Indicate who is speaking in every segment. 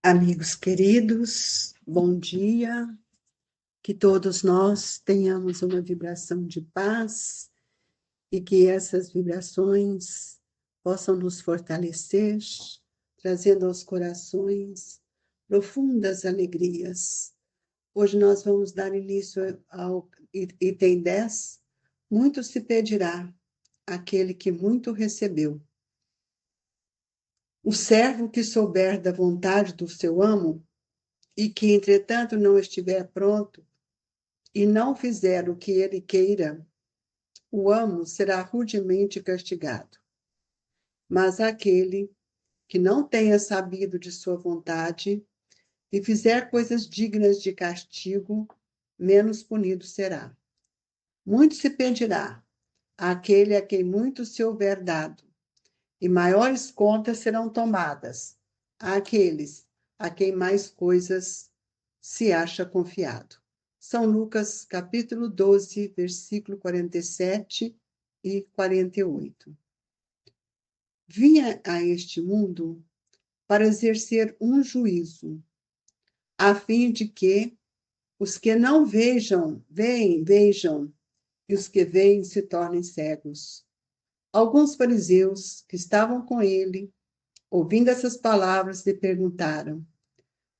Speaker 1: Amigos queridos, bom dia. Que todos nós tenhamos uma vibração de paz e que essas vibrações possam nos fortalecer, trazendo aos corações profundas alegrias. Hoje nós vamos dar início ao item 10. Muito se pedirá àquele que muito recebeu. O servo que souber da vontade do seu amo e que, entretanto, não estiver pronto e não fizer o que ele queira, o amo será rudemente castigado. Mas aquele que não tenha sabido de sua vontade e fizer coisas dignas de castigo, menos punido será. Muito se pedirá àquele a quem muito se houver dado, e maiores contas serão tomadas àqueles a quem mais coisas se acha confiado. São Lucas, capítulo 12, versículo 47 e 48. Vinha a este mundo para exercer um juízo, a fim de que os que não vejam, vejam, e os que veem se tornem cegos. Alguns fariseus que estavam com ele, ouvindo essas palavras, lhe perguntaram: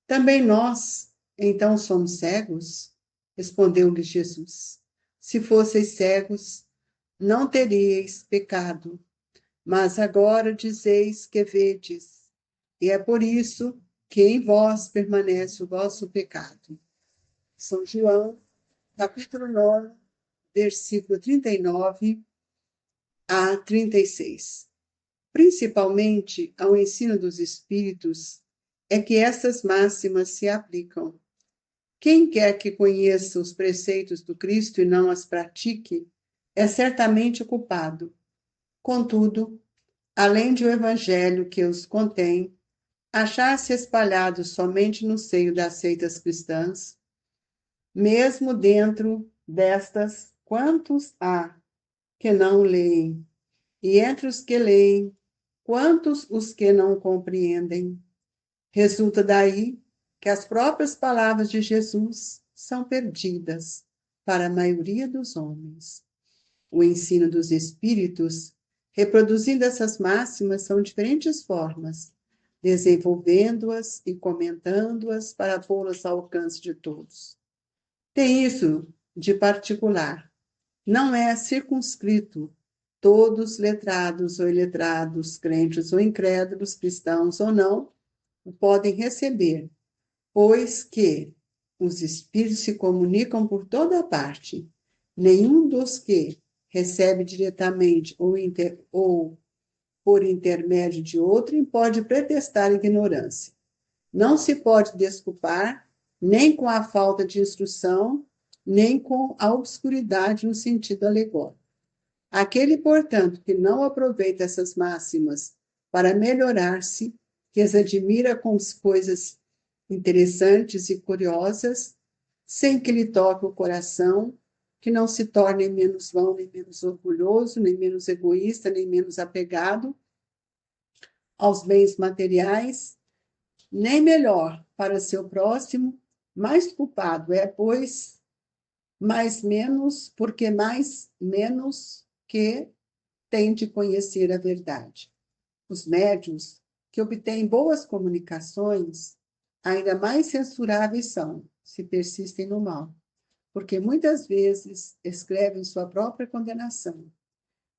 Speaker 1: também nós, então, somos cegos? Respondeu-lhe Jesus: se fosseis cegos, não teríeis pecado, mas agora dizeis que vedes, e é por isso que em vós permanece o vosso pecado. São João, capítulo 9, versículo 39 a 36. Principalmente ao ensino dos Espíritos é que essas máximas se aplicam. Quem quer que conheça os preceitos do Cristo e não as pratique, é certamente culpado. Contudo, além de o Evangelho que os contém achar-se espalhado somente no seio das seitas cristãs, mesmo dentro destas, quantos há que não leem? E entre os que leem, quantos os que não compreendem? Resulta daí que as próprias palavras de Jesus são perdidas para a maioria dos homens. O ensino dos espíritos, reproduzindo essas máximas, são diferentes formas, desenvolvendo-as e comentando-as para pô-las ao alcance de todos. Tem isso de particular. Não é circunscrito. Todos, letrados ou iletrados, crentes ou incrédulos, cristãos ou não, o podem receber, pois que os espíritos se comunicam por toda parte. Nenhum dos que recebe diretamente ou por intermédio de outrem pode pretextar ignorância. Não se pode desculpar nem com a falta de instrução, nem com a obscuridade no sentido alegórico. Aquele, portanto, que não aproveita essas máximas para melhorar-se, que as admira como coisas interessantes e curiosas, sem que lhe toque o coração, que não se torne menos vão, nem menos orgulhoso, nem menos egoísta, nem menos apegado aos bens materiais, nem melhor para seu próximo, mais culpado é, pois, mais menos, porque mais menos que tem de conhecer a verdade. Os médiuns que obtêm boas comunicações, ainda mais censuráveis são, se persistem no mal, porque muitas vezes escrevem sua própria condenação,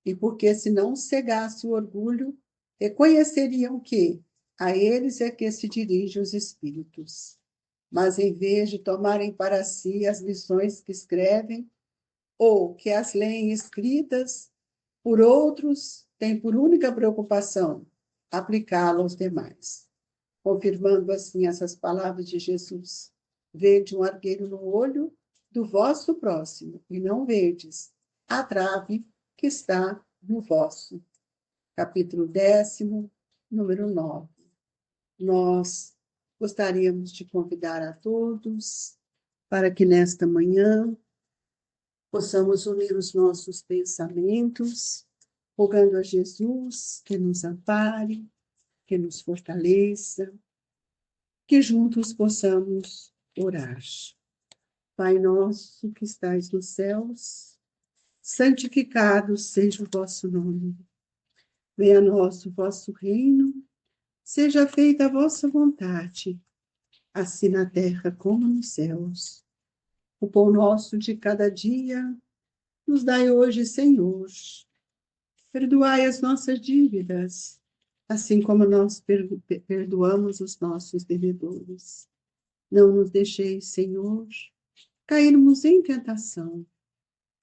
Speaker 1: e porque se não cegasse o orgulho, reconheceriam que a eles é que se dirigem os espíritos. Mas em vez de tomarem para si as lições que escrevem, ou que as leem escritas por outros, têm por única preocupação aplicá-la aos demais, confirmando assim essas palavras de Jesus: vede um argueiro no olho do vosso próximo, e não vedes a trave que está no vosso. Capítulo 10º, número 9. Nós gostaríamos de convidar a todos para que nesta manhã possamos unir os nossos pensamentos, rogando a Jesus que nos ampare, que nos fortaleça, que juntos possamos orar. Pai nosso que estais nos céus, santificado seja o vosso nome. Venha a nós o vosso reino, seja feita a vossa vontade, assim na terra como nos céus. O pão nosso de cada dia nos dai hoje, Senhor. Perdoai as nossas dívidas, assim como nós perdoamos os nossos devedores. Não nos deixeis, Senhor, cairmos em tentação,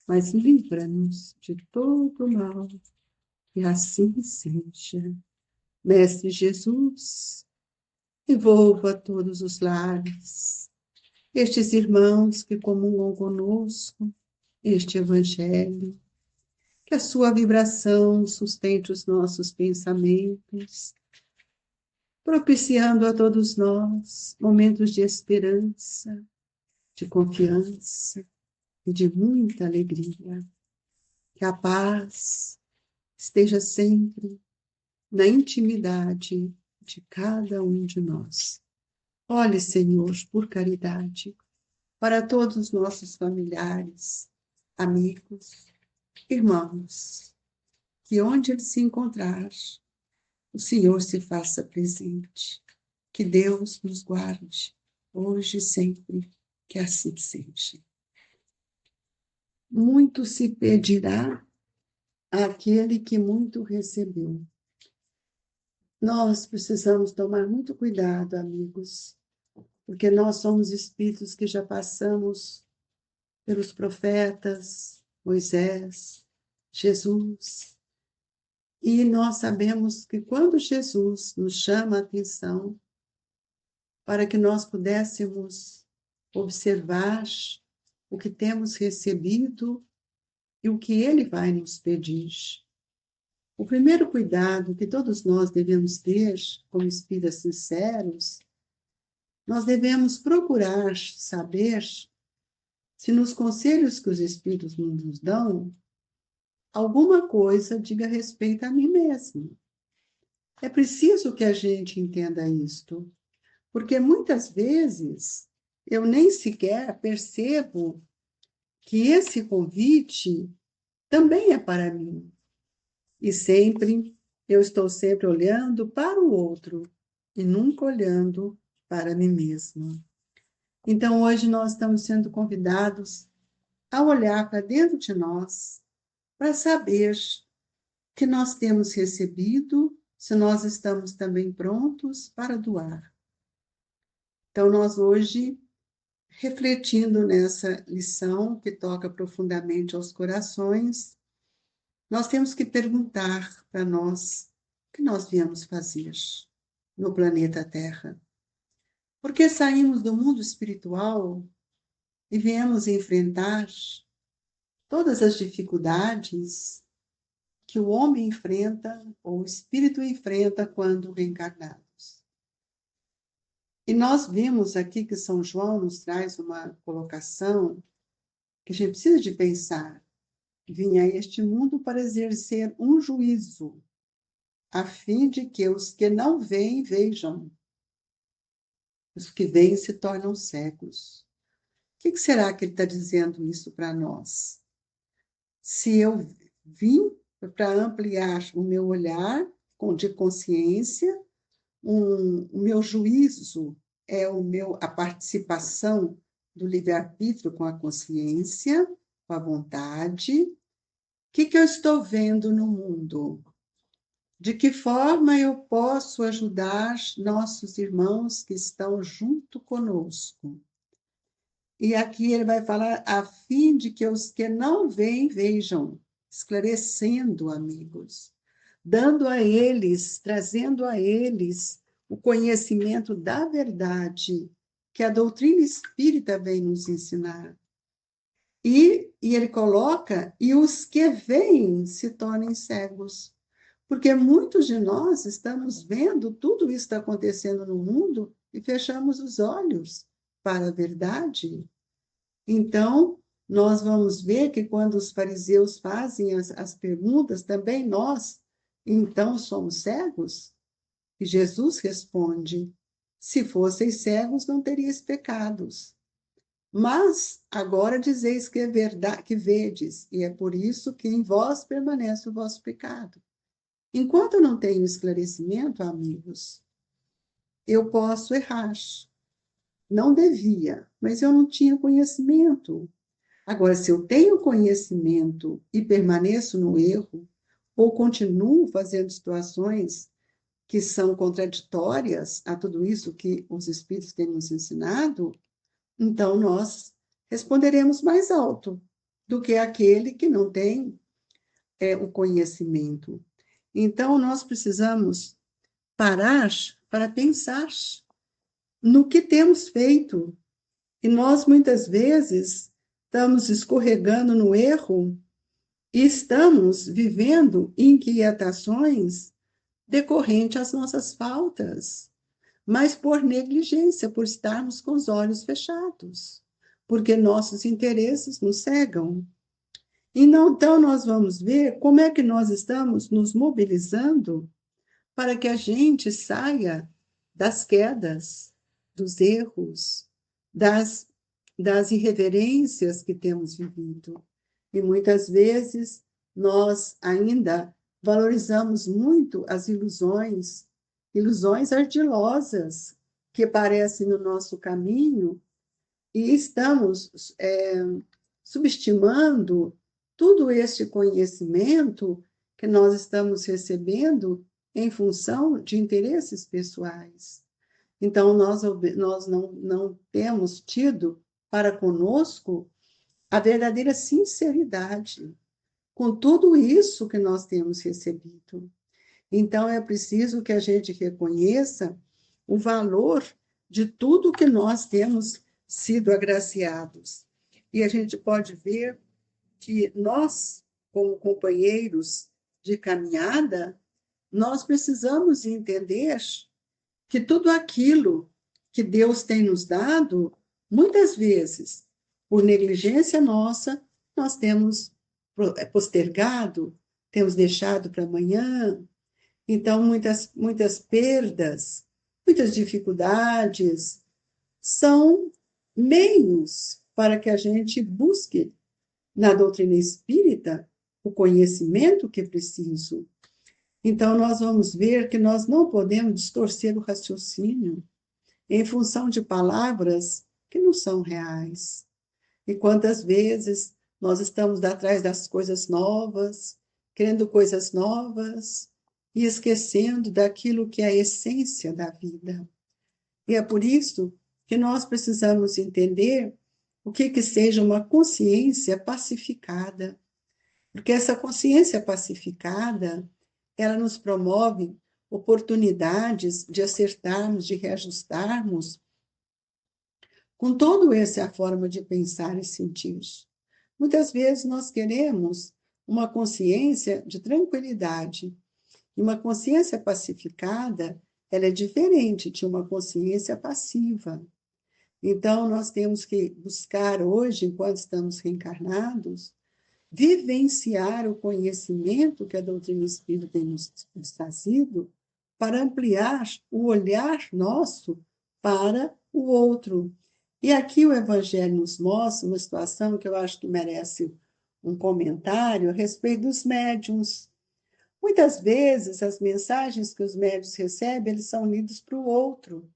Speaker 1: mas livra-nos de todo o mal, e assim seja. Mestre Jesus, envolva todos os lares, estes irmãos que comungam conosco este Evangelho, que a sua vibração sustente os nossos pensamentos, propiciando a todos nós momentos de esperança, de confiança e de muita alegria. Que a paz esteja sempre na intimidade de cada um de nós. Olhe, Senhor, por caridade, para todos os nossos familiares, amigos, irmãos, que onde ele se encontrar, o Senhor se faça presente. Que Deus nos guarde, hoje e sempre, que assim seja. Muito se pedirá àquele que muito recebeu. Nós precisamos tomar muito cuidado, amigos, porque nós somos espíritos que já passamos pelos profetas, Moisés, Jesus, e nós sabemos que quando Jesus nos chama a atenção para que nós pudéssemos observar o que temos recebido e o que ele vai nos pedir. O primeiro cuidado que todos nós devemos ter, como espíritas sinceros, nós devemos procurar saber se nos conselhos que os espíritos nos dão, alguma coisa diga respeito a mim mesmo. É preciso que a gente entenda isto, porque muitas vezes eu nem sequer percebo que esse convite também é para mim. E sempre, eu estou sempre olhando para o outro e nunca olhando para mim mesma. Então, hoje nós estamos sendo convidados a olhar para dentro de nós, para saber que nós temos recebido, se nós estamos também prontos para doar. Então, nós hoje, refletindo nessa lição que toca profundamente aos corações, nós temos que perguntar para nós o que nós viemos fazer no planeta Terra. Porque saímos do mundo espiritual e viemos enfrentar todas as dificuldades que o homem enfrenta, ou o espírito enfrenta quando reencarnados. E nós vimos aqui que São João nos traz uma colocação que a gente precisa de pensar. Vinha a este mundo para exercer um juízo, a fim de que os que não veem, vejam. Os que veem se tornam cegos. O que será que ele está dizendo isso para nós? Se eu vim para ampliar o meu olhar de consciência, o meu juízo é a participação do livre-arbítrio com a consciência, com a vontade. O que eu estou vendo no mundo? De que forma eu posso ajudar nossos irmãos que estão junto conosco? E aqui ele vai falar a fim de que os que não veem, vejam, esclarecendo, amigos, dando a eles, trazendo a eles o conhecimento da verdade que a doutrina espírita vem nos ensinar. E ele coloca, e os que veem se tornem cegos. Porque muitos de nós estamos vendo tudo isso que está acontecendo no mundo e fechamos os olhos para a verdade. Então, nós vamos ver que quando os fariseus fazem as perguntas, também nós, então, somos cegos? E Jesus responde, Se fosseis cegos, não teríeis pecados. Mas agora dizeis que é verdade, que vedes, e é por isso que em vós permanece o vosso pecado. Enquanto eu não tenho esclarecimento, amigos, eu posso errar. Não devia, mas eu não tinha conhecimento. Agora, se eu tenho conhecimento e permaneço no erro, ou continuo fazendo situações que são contraditórias a tudo isso que os Espíritos têm nos ensinado, então nós responderemos mais alto do que aquele que não tem o conhecimento. Então, nós precisamos parar para pensar no que temos feito. E nós, muitas vezes, estamos escorregando no erro e estamos vivendo inquietações decorrentes às nossas faltas, mas por negligência, por estarmos com os olhos fechados, porque nossos interesses nos cegam. E não, então, nós vamos ver como é que nós estamos nos mobilizando para que a gente saia das quedas, dos erros, das irreverências que temos vivido. E muitas vezes nós ainda valorizamos muito as ilusões, ilusões ardilosas que aparecem no nosso caminho e estamos subestimando todo este conhecimento que nós estamos recebendo em função de interesses pessoais. Então, nós não temos tido para conosco a verdadeira sinceridade com tudo isso que nós temos recebido. Então, é preciso que a gente reconheça o valor de tudo que nós temos sido agraciados. E a gente pode ver que nós, como companheiros de caminhada, nós precisamos entender que tudo aquilo que Deus tem nos dado, muitas vezes, por negligência nossa, nós temos postergado, temos deixado para amanhã. Então, muitas perdas, muitas dificuldades, são meios para que a gente busque na doutrina espírita o conhecimento que é preciso. Então, nós vamos ver que nós não podemos distorcer o raciocínio em função de palavras que não são reais. E quantas vezes nós estamos atrás das coisas novas, querendo coisas novas e esquecendo daquilo que é a essência da vida. E é por isso que nós precisamos entender o que seja uma consciência pacificada. Porque essa consciência pacificada, ela nos promove oportunidades de acertarmos, de reajustarmos com toda essa forma de pensar e sentir. Muitas vezes nós queremos uma consciência de tranquilidade. E uma consciência pacificada, ela é diferente de uma consciência passiva. Então, nós temos que buscar hoje, enquanto estamos reencarnados, vivenciar o conhecimento que a doutrina espírita tem nos trazido para ampliar o olhar nosso para o outro. E aqui o Evangelho nos mostra uma situação que eu acho que merece um comentário a respeito dos médiuns. Muitas vezes, as mensagens que os médiuns recebem, eles são lidos para o outro.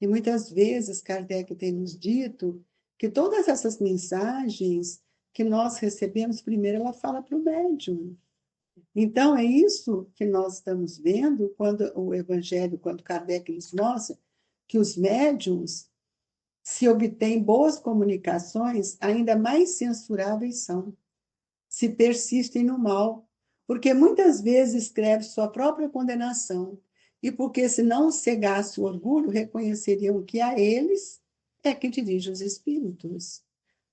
Speaker 1: E muitas vezes, Kardec tem nos dito que todas essas mensagens que nós recebemos, primeiro ela fala para o médium. Então, é isso que nós estamos vendo quando o Evangelho, quando Kardec nos mostra que os médiums, se obtêm boas comunicações, ainda mais censuráveis são, se persistem no mal, porque muitas vezes escreve sua própria condenação, e porque se não cegasse o orgulho, reconheceriam que a eles é que dirige os espíritos.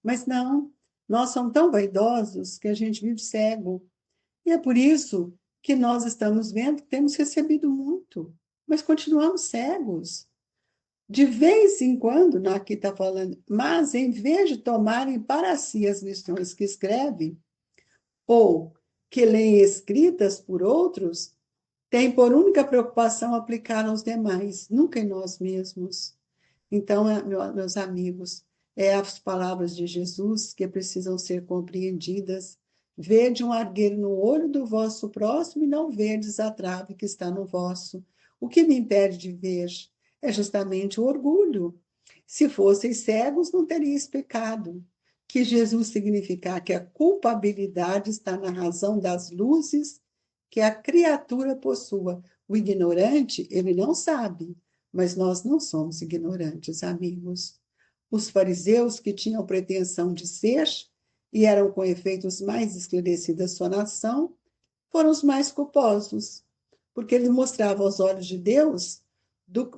Speaker 1: Mas não, nós somos tão vaidosos que a gente vive cego. E é por isso que nós estamos vendo que temos recebido muito, mas continuamos cegos. De vez em quando, aqui está falando, mas em vez de tomarem para si as lições que escreve, ou que leem escritas por outros, tem por única preocupação aplicar aos demais, nunca em nós mesmos. Então, meus amigos, é as palavras de Jesus que precisam ser compreendidas. Vede um argueiro no olho do vosso próximo e não verdes a trave que está no vosso. O que me impede de ver é justamente o orgulho. Se fosseis cegos, não teríeis pecado. Que Jesus significa que a culpabilidade está na razão das luzes que a criatura possua. O ignorante, ele não sabe, mas nós não somos ignorantes, amigos. Os fariseus, que tinham pretensão de ser e eram com efeito os mais esclarecidos da sua nação, foram os mais culposos, porque eles mostravam aos olhos de Deus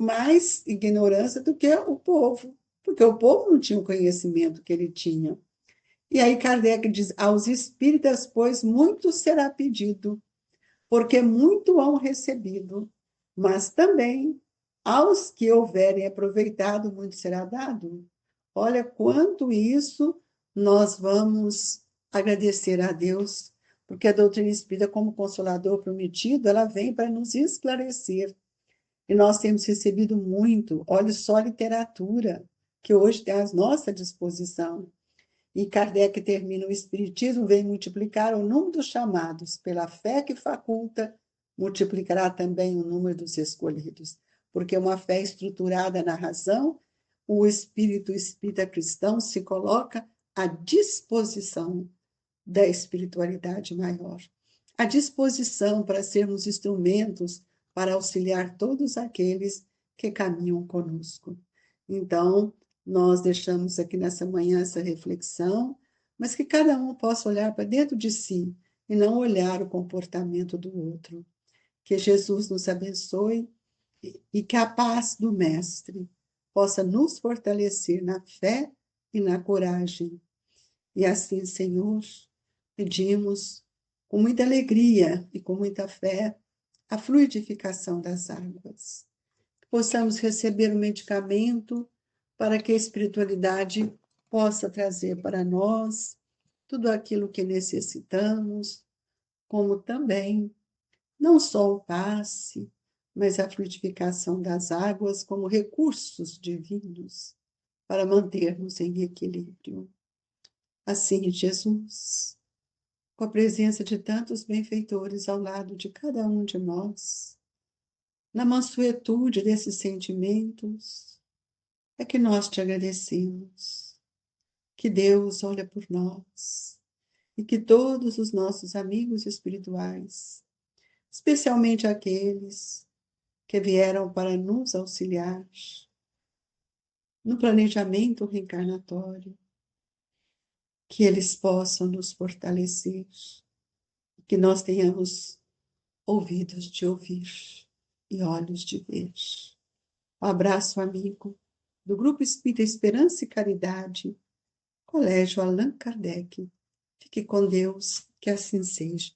Speaker 1: mais ignorância do que o povo, porque o povo não tinha o conhecimento que ele tinha. E aí Kardec diz: aos espíritas, pois, muito será pedido, porque muito hão recebido, mas também aos que houverem aproveitado, muito será dado. Olha quanto isso nós vamos agradecer a Deus, porque a doutrina espírita, como consolador prometido, ela vem para nos esclarecer. E nós temos recebido muito, olha só a literatura que hoje tem à nossa disposição. E Kardec termina: o Espiritismo vem multiplicar o número dos chamados, pela fé que faculta, multiplicará também o número dos escolhidos. Porque uma fé estruturada na razão, o espírito espírita cristão se coloca à disposição da espiritualidade maior, à disposição para sermos instrumentos para auxiliar todos aqueles que caminham conosco. Então, nós deixamos aqui nessa manhã essa reflexão, mas que cada um possa olhar para dentro de si e não olhar o comportamento do outro. Que Jesus nos abençoe e que a paz do Mestre possa nos fortalecer na fé e na coragem. E assim, Senhor, pedimos com muita alegria e com muita fé a fluidificação das águas. Que possamos receber o medicamento para que a espiritualidade possa trazer para nós tudo aquilo que necessitamos, como também não só o passe, mas a fluidificação das águas como recursos divinos para mantermos em equilíbrio. Assim, Jesus, com a presença de tantos benfeitores ao lado de cada um de nós, na mansuetude desses sentimentos, é que nós te agradecemos. Que Deus olha por nós e que todos os nossos amigos espirituais, especialmente aqueles que vieram para nos auxiliar no planejamento reencarnatório, que eles possam nos fortalecer, que nós tenhamos ouvidos de ouvir e olhos de ver. Um abraço, amigo, do Grupo Espírita Esperança e Caridade, Colégio Allan Kardec. Fique com Deus, que assim seja.